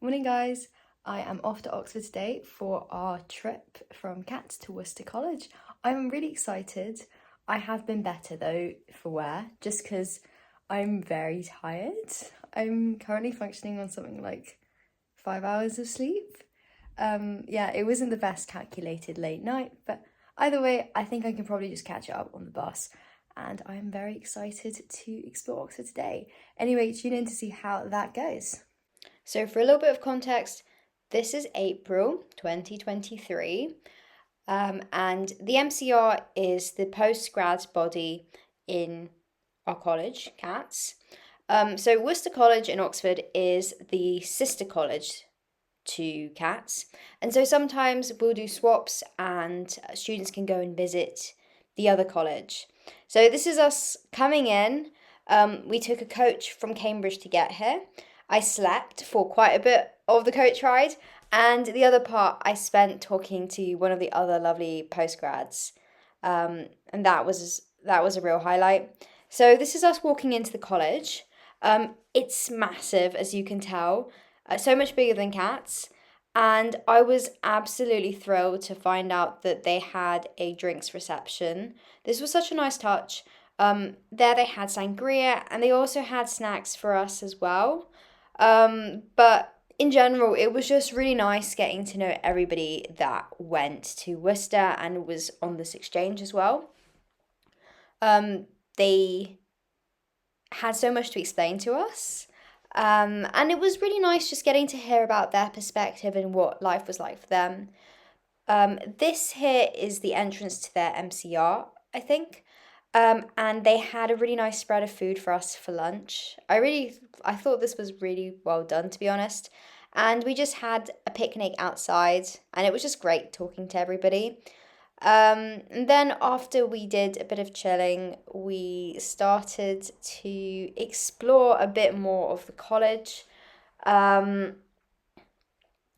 Morning guys, I am off to Oxford today for our trip from Catz to Worcester College. I'm really excited. I have been better though for wear, just because I'm very tired. I'm currently functioning on something like 5 hours of sleep. Yeah, it wasn't the best calculated late night, but either way, I think I can probably just catch it up on the bus. And I'm very excited to explore Oxford today. Anyway, tune in to see how that goes. So for a little bit of context, this is April 2023, and the MCR is the postgrad body in our college, Catz. So Worcester College in Oxford is the sister college to Catz, and so sometimes we'll do swaps and students can go and visit the other college. So this is us coming in. We took a coach from Cambridge to get here. I slept for quite a bit of the coach ride, and the other part I spent talking to one of the other lovely postgrads, and that was a real highlight. So this is us walking into the college. It's massive, as you can tell, so much bigger than Catz, and I was absolutely thrilled to find out that they had a drinks reception. This was such a nice touch. There they had sangria, and they also had snacks for us as well. But in general, it was just really nice getting to know everybody that went to Worcester and was on this exchange as well. They had so much to explain to us. And it was really nice just getting to hear about their perspective and what life was like for them. This here is the entrance to their MCR, I think. And they had a really nice spread of food for us for lunch. I thought this was really well done, to be honest. And we just had a picnic outside, and it was just great talking to everybody. And then after we did a bit of chilling, we started to explore a bit more of the college. Um,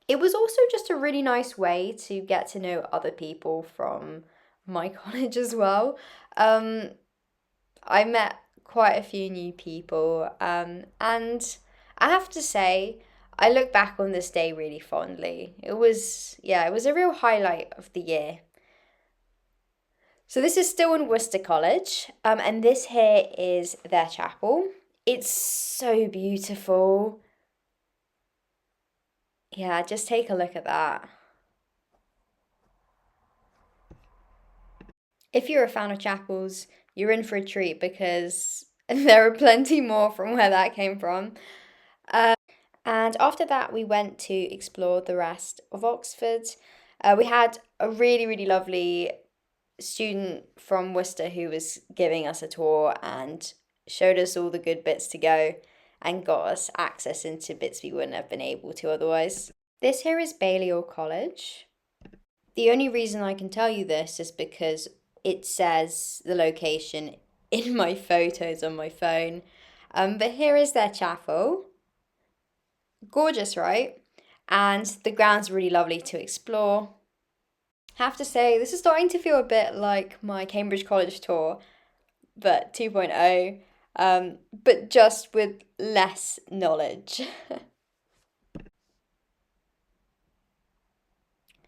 it was also just a really nice way to get to know other people from my college as well. I met quite a few new people, and I have to say, I look back on this day really fondly. It was a real highlight of the year. So this is still in Worcester College, and this here is their chapel. It's so beautiful. Yeah, just take a look at that. If you're a fan of chapels, you're in for a treat because there are plenty more from where that came from. And after that, we went to explore the rest of Oxford. We had a really, really lovely student from Worcester who was giving us a tour and showed us all the good bits to go and got us access into bits we wouldn't have been able to otherwise. This here is Balliol College. The only reason I can tell you this is because it says the location in my photos on my phone. But here is their chapel. Gorgeous, right? And the ground's really lovely to explore. Have to say, this is starting to feel a bit like my Cambridge College tour, but 2.0, but just with less knowledge.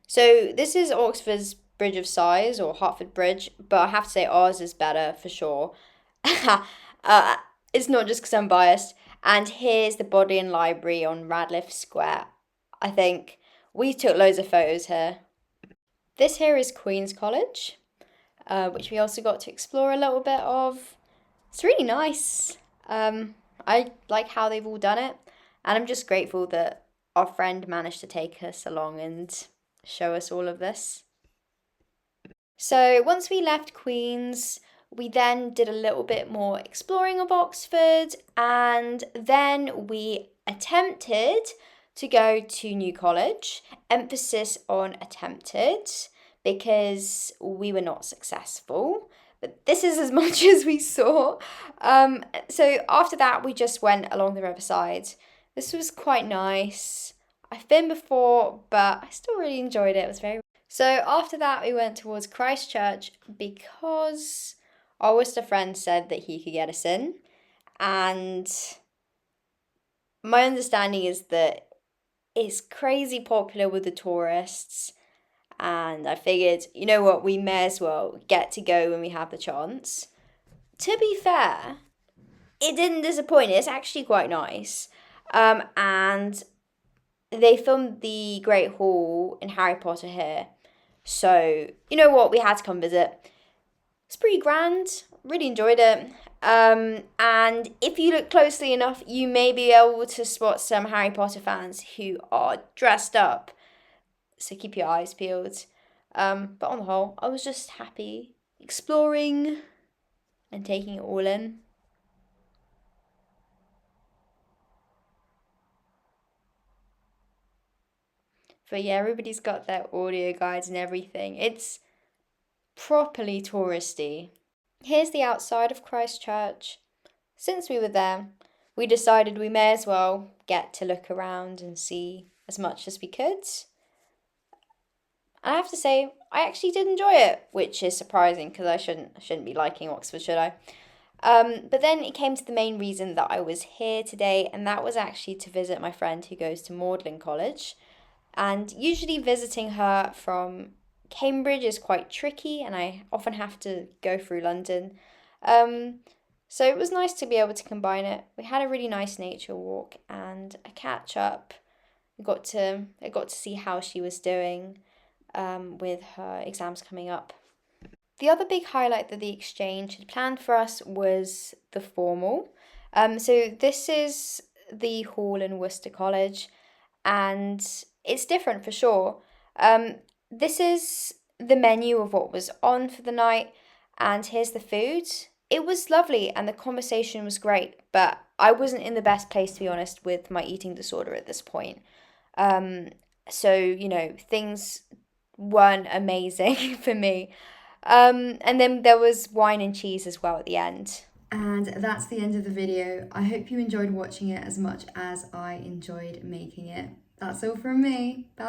So this is Oxford's Bridge of Sighs, or Hertford Bridge, but I have to say ours is better for sure. It's not just because I'm biased. And here's the Bodleian Library on Radcliffe Square. I think we took loads of photos here. This here is Queen's College, which we also got to explore a little bit of. It's really nice. I like how they've all done it, and I'm just grateful that our friend managed to take us along and show us all of this. So once we left Queen's, we then did a little bit more exploring of Oxford, and then we attempted to go to New College, emphasis on attempted, because we were not successful. But this is as much as we saw. So after that, we just went along the riverside. This was quite nice. I've been before, but I still really enjoyed it. It was very... So after that, we went towards Christchurch because our Worcester friend said that he could get us in. And my understanding is that it's crazy popular with the tourists. And I figured, you know what, we may as well get to go when we have the chance. To be fair, it didn't disappoint. It's actually quite nice. And they filmed the Great Hall in Harry Potter here. So, you know what, we had to come visit. It's pretty grand. Really enjoyed it. And if you look closely enough, you may be able to spot some Harry Potter fans who are dressed up. So keep your eyes peeled. But on the whole, I was just happy exploring and taking it all in. But yeah, everybody's got their audio guides and everything. It's properly touristy. Here's the outside of Christchurch. Since we were there, we decided we may as well get to look around and see as much as we could. And I have to say, I actually did enjoy it, which is surprising because I shouldn't be liking Oxford, should I? But then it came to the main reason that I was here today, and that was actually to visit my friend who goes to Magdalen College. And usually visiting her from Cambridge is quite tricky, and I often have to go through London. So it was nice to be able to combine it. We had a really nice nature walk and a catch up. I got to see how she was doing with her exams coming up. The other big highlight that the exchange had planned for us was the formal. So this is the hall in Worcester College, and it's different for sure. This is the menu of what was on for the night, and here's the food. It was lovely and the conversation was great, but I wasn't in the best place, to be honest, with my eating disorder at this point. So, you know, things weren't amazing for me. And then there was wine and cheese as well at the end. And that's the end of the video. I hope you enjoyed watching it as much as I enjoyed making it. That's all from me. Bye.